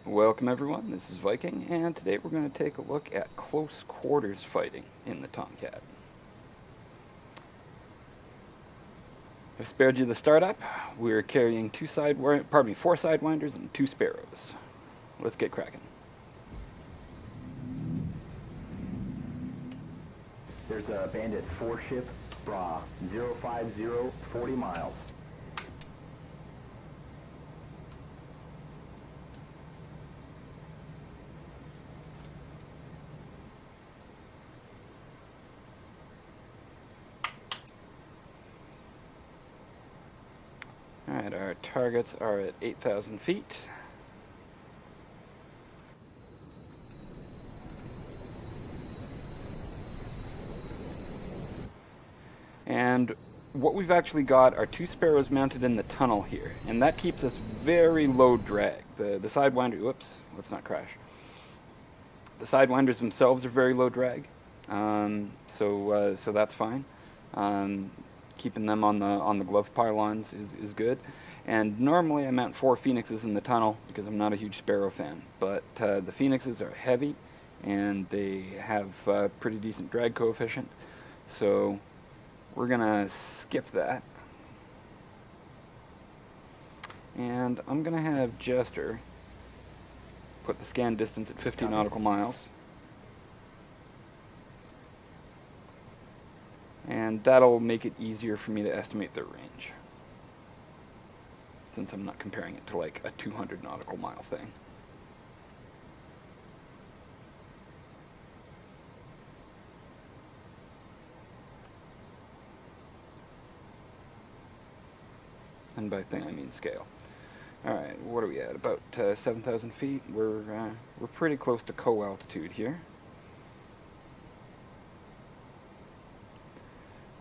Welcome everyone, this is Viking, and today we're going to take a look at close quarters fighting in the Tomcat. I've spared you the startup. We're carrying four Sidewinders and 2 Sparrows. Let's get cracking. There's a Bandit 4-ship, Bra 050, 40 miles. Alright, our targets are at 8,000 feet. And what we've actually got are 2 Sparrows mounted in the tunnel here, and that keeps us very low drag. The Sidewinder, whoops, let's not crash. The Sidewinders themselves are very low drag, so that's fine. Keeping them on the glove pylons is good. And normally I mount 4 Phoenixes in the tunnel because I'm not a huge Sparrow fan, but the Phoenixes are heavy and they have pretty decent drag coefficient, so we're gonna skip that. And I'm gonna have Jester put the scan distance at 50 nautical miles. And that'll make it easier for me to estimate their range, since I'm not comparing it to like a 200 nautical mile thing. And by thing I mean scale. Alright, what are we at? About 7,000 feet. We're pretty close to co-altitude here.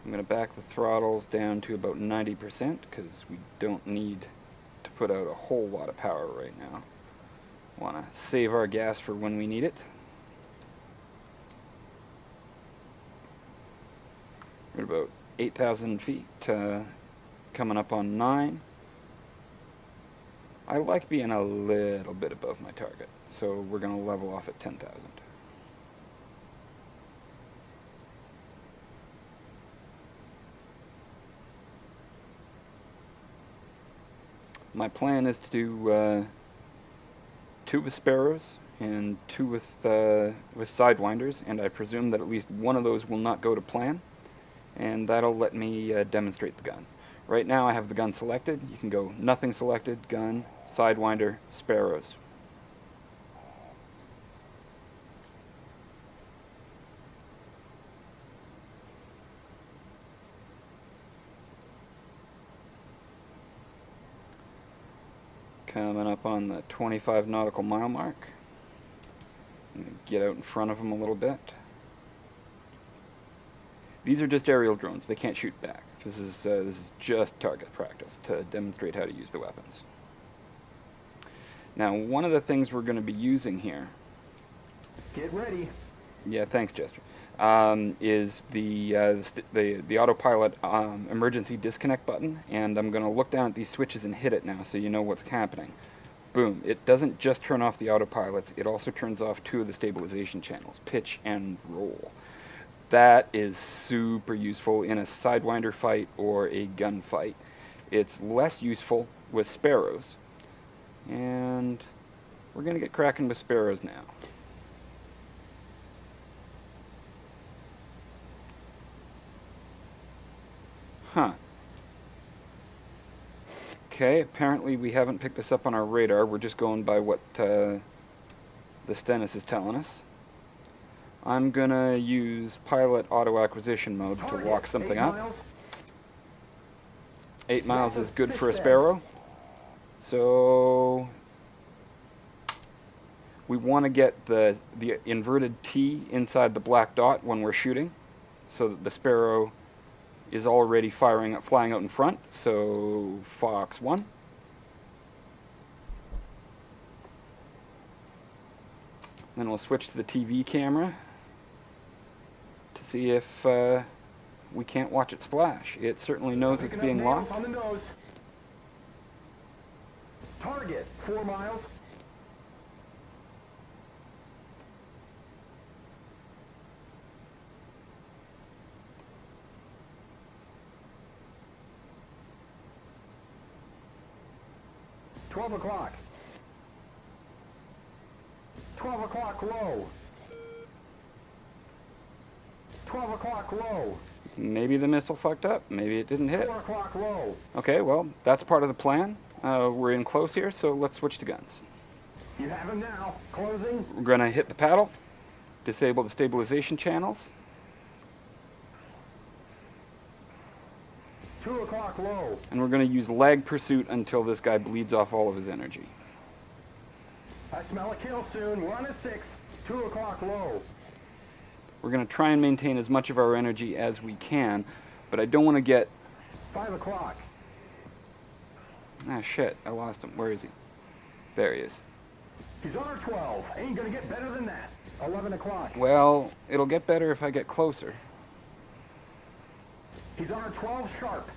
I'm going to back the throttles down to about 90% because we don't need to put out a whole lot of power right now. Want to save our gas for when we need it. We're at about 8,000 feet, coming up on 9. I like being a little bit above my target, so we're going to level off at 10,000. My plan is to do 2 with Sparrows and 2 with Sidewinders, and I presume that at least one of those will not go to plan, and that'll let me demonstrate the gun. Right now I have the gun selected. You can go nothing selected, gun, Sidewinder, Sparrows. Coming up on the 25 nautical mile mark. I'm going to get out in front of them a little bit. These are just aerial drones. They can't shoot back. This is just target practice to demonstrate how to use the weapons. Now, one of the things we're going to be using here... Get ready. Yeah, thanks, Jester. Is the autopilot emergency disconnect button, and I'm going to look down at these switches and hit it now so you know what's happening. Boom. It doesn't just turn off the autopilots, it also turns off 2 of the stabilization channels, pitch and roll. That is super useful in a Sidewinder fight or a gun fight. It's less useful with Sparrows, and we're going to get cracking with Sparrows now. Huh. Okay, apparently we haven't picked this up on our radar. We're just going by what the Stennis is telling us. I'm gonna use pilot auto acquisition mode to lock something up. 8 miles is good for a Sparrow. So we want to get the inverted T inside the black dot when we're shooting, so that the Sparrow is already flying out in front. So Fox 1. Then we'll switch to the TV camera to see if we can't watch it splash. It certainly knows it's being locked. On the nose. Target 4 miles. 12 o'clock. 12 o'clock low. 12 o'clock low. Maybe the missile fucked up. Maybe it didn't hit. 4 o'clock low. Okay, well, that's part of the plan. We're in close here, so let's switch to guns. You have him now. Closing. We're going to hit the paddle, disable the stabilization channels. 2 o'clock low. And we're going to use lag pursuit until this guy bleeds off all of his energy. I smell a kill soon. We're on a 6. 2 o'clock low. We're going to try and maintain as much of our energy as we can, but I don't want to get... 5 o'clock. Ah, shit, I lost him. Where is he? There he is. He's on our 12. Ain't gonna get better than that. 11 o'clock. Well, it'll get better if I get closer. He's on our 12 sharp.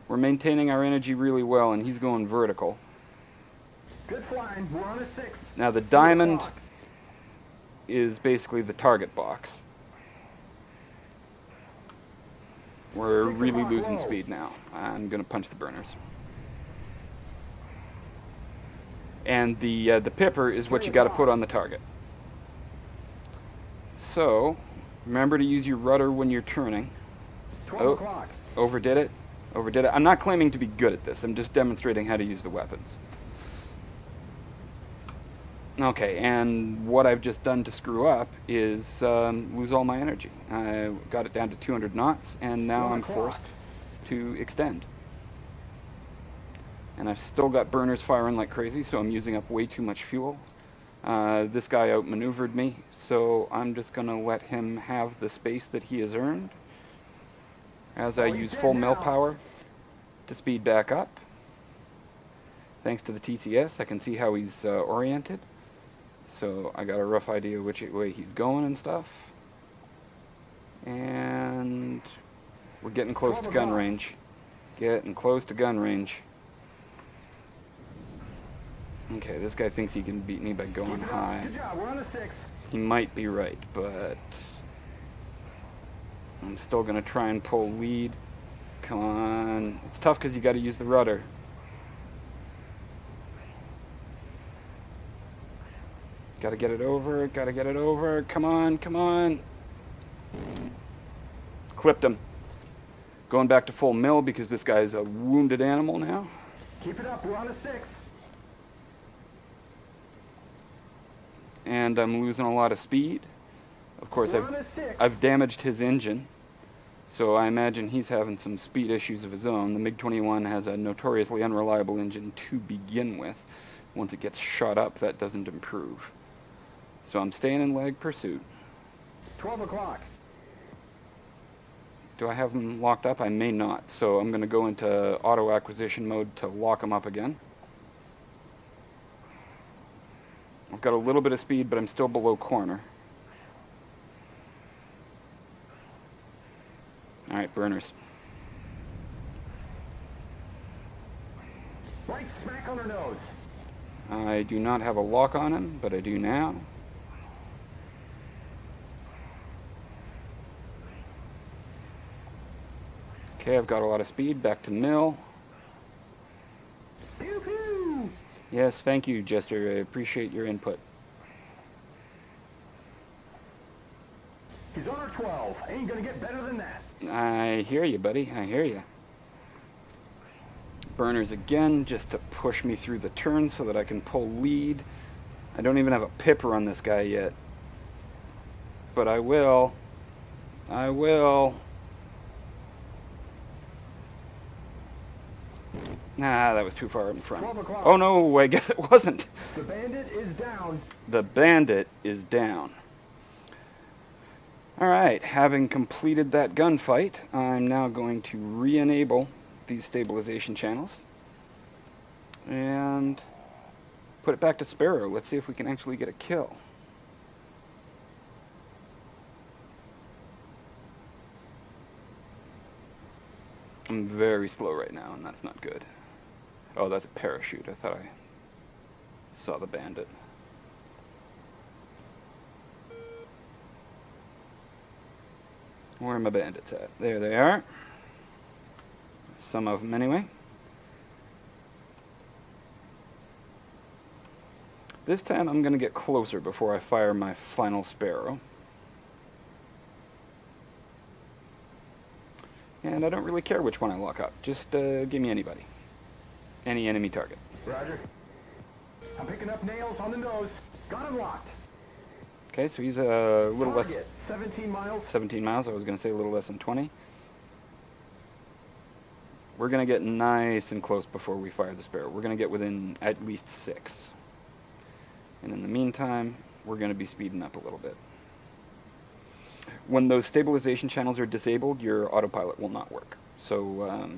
We're maintaining our energy really well, and he's going vertical. Good flying. We're on a 6. Now, the 2 diamond o'clock. is basically the target box. We're 6 really o'clock losing low. speed now. I'm going to punch the burners. And the pipper is what you got to put on the target. So, remember to use your rudder when you're turning. 12 o'clock. Overdid it. Overdid it. I'm not claiming to be good at this. I'm just demonstrating how to use the weapons. Okay, and what I've just done to screw up is lose all my energy. I got it down to 200 knots, and now 1 I'm o'clock. forced to extend. And I've still got burners firing like crazy, so I'm using up way too much fuel. This guy outmaneuvered me, so I'm just going to let him have the space that he has earned as I use full mill power to speed back up. Thanks to the TCS, I can see how he's oriented. So I got a rough idea which way he's going and stuff. And we're getting close to gun range. Getting close to gun range. Okay, this guy thinks he can beat me by going high. Good job. We're on a 6. He might be right, but I'm still going to try and pull lead. Come on. It's tough because you got to use the rudder. Got to get it over. Got to get it over. Come on, come on. Clipped him. Going back to full mill because this guy's a wounded animal now. Keep it up. We're on a 6. And I'm losing a lot of speed. Of course, We're on a 6. I've damaged his engine, so I imagine he's having some speed issues of his own. The MiG-21 has a notoriously unreliable engine to begin with. Once it gets shot up, that doesn't improve. So I'm staying in lag pursuit. 12 o'clock. Do I have him locked up? I may not, so I'm going to go into auto acquisition mode to lock him up again. I've got a little bit of speed, but I'm still below corner. Alright, burners. Right smack on her nose. I do not have a lock on him, but I do now. Okay, I've got a lot of speed. Back to mill. Pew pew. Yes, thank you, Jester. I appreciate your input. He's on our 12. Ain't gonna get better than that. I hear you, buddy. I hear you. Burners again, just to push me through the turn so that I can pull lead. I don't even have a pipper on this guy yet. But I will. I will. Nah, that was too far in front. 12 o'clock. Oh no, I guess it wasn't. The bandit is down. The bandit is down. Alright, having completed that gunfight, I'm now going to re-enable these stabilization channels and put it back to Sparrow. Let's see if we can actually get a kill. I'm very slow right now, and that's not good. Oh, that's a parachute. I thought I saw the bandit. Where are my bandits at? There they are. Some of them anyway. This time I'm going to get closer before I fire my final Sparrow. And I don't really care which one I lock up. Just give me anybody. Any enemy target. Roger. I'm picking up nails on the nose. Got him locked. Okay, so he's a little less... Target, 17 miles. 17 miles, I was going to say a little less than 20. We're going to get nice and close before we fire the Sparrow. We're going to get within at least 6. And in the meantime, we're going to be speeding up a little bit. When those stabilization channels are disabled, your autopilot will not work. So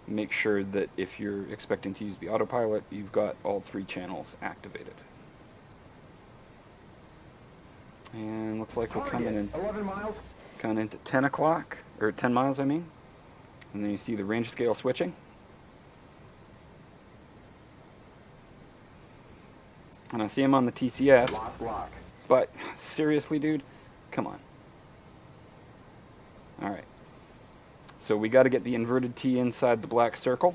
make sure that if you're expecting to use the autopilot, you've got all 3 channels activated. And looks like we're coming in 11 miles. coming into 10 o'clock, or 10 miles I mean. And then you see the range scale switching. And I see him on the TCS. Lost lock. But seriously, dude, come on. Alright. So we got to get the inverted T inside the black circle.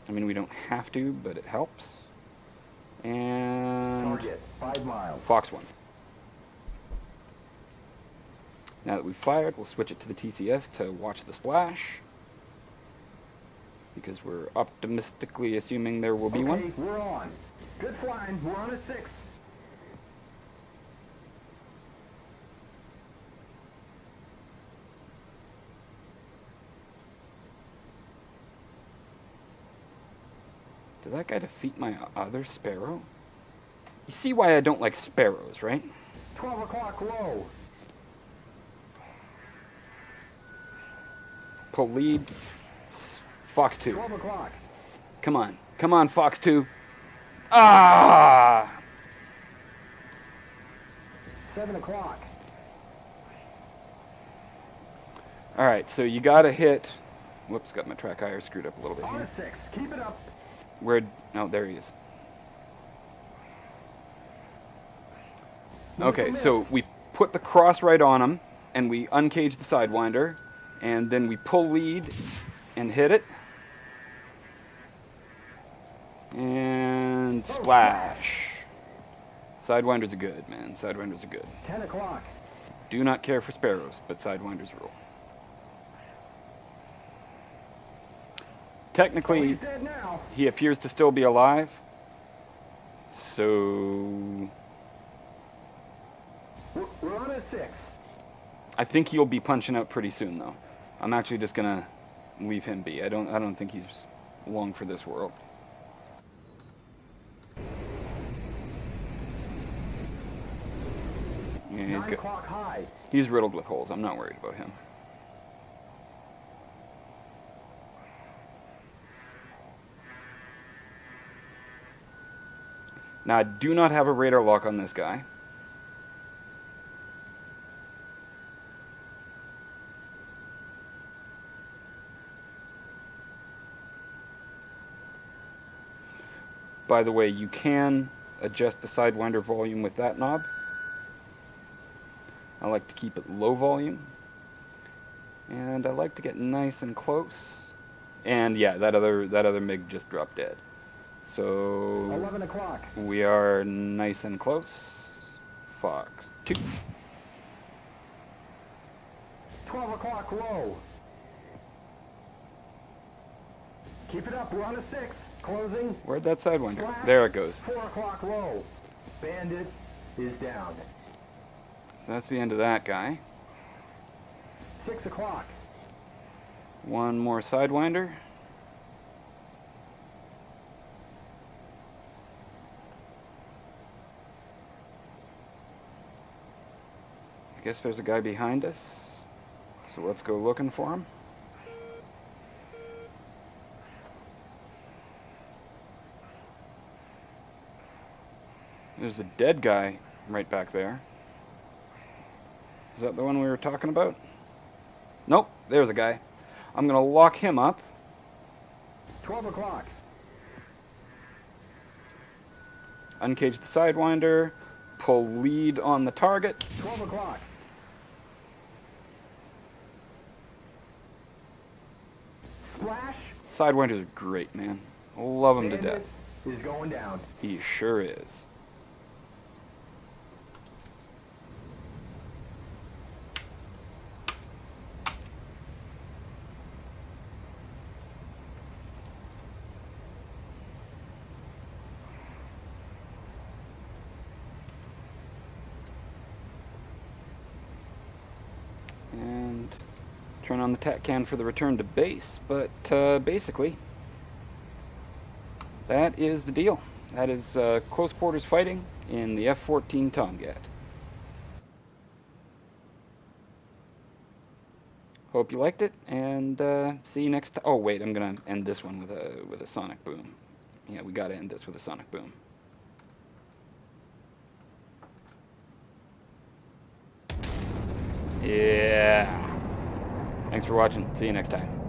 I mean, we don't have to, but it helps. And Target, 5 miles. Fox 1. Now that we've fired, we'll switch it to the TCS to watch the splash. Because we're optimistically assuming there will be Okay, one. we're on. Good flying. We're on a 6. Did that guy defeat my other Sparrow? You see why I don't like Sparrows, right? 12 o'clock low. Pull lead. Fox 2. 12 o'clock. Come on. Come on, Fox 2. Ah! 7 o'clock. Alright, so you gotta hit... Whoops, got my track IR screwed up a little bit On here. a 6. Keep it up. Where... Oh, there he is. Okay, so we put the cross right on him, and we uncage the Sidewinder, and then we pull lead and hit it. And splash. Sidewinders are good, man. Sidewinders are good. 10 o'clock. Do not care for Sparrows, but Sidewinders rule. Technically, He's dead now. he appears to still be alive. So We're on a 6. I think he'll be punching out pretty soon, though. I'm actually just gonna leave him be. I don't think he's long for this world. Yeah, 9 o'clock high. he's riddled with holes. I'm not worried about him. Now, I do not have a radar lock on this guy. By the way, you can adjust the Sidewinder volume with that knob. I like to keep it low volume. And I like to get nice and close. And yeah, that other MiG just dropped dead. So 11 o'clock. we are nice and close. Fox 2. 12 o'clock low. Keep it up. We're on a 6. Closing. Where'd that Sidewinder? Flash. There it goes. 4 o'clock low. Bandit is down. So that's the end of that guy. 6 o'clock. One more Sidewinder. I guess there's a guy behind us. So let's go looking for him. There's a dead guy right back there. Is that the one we were talking about? Nope, there's a guy. I'm gonna lock him up. 12 o'clock. Uncage the Sidewinder. Pull lead on the target. 12 o'clock. Splash. Sidewinders are great, man. Love them to death. Bandit is going down. He sure is. And turn on the TAC can for the return to base, but basically that is the deal. That is close quarters fighting in the F-14 Tomcat. Hope you liked it, and see you next time. Oh wait, I'm gonna end this one with a sonic boom. Yeah, we gotta end this with a sonic boom. Yeah. Thanks for watching. See you next time.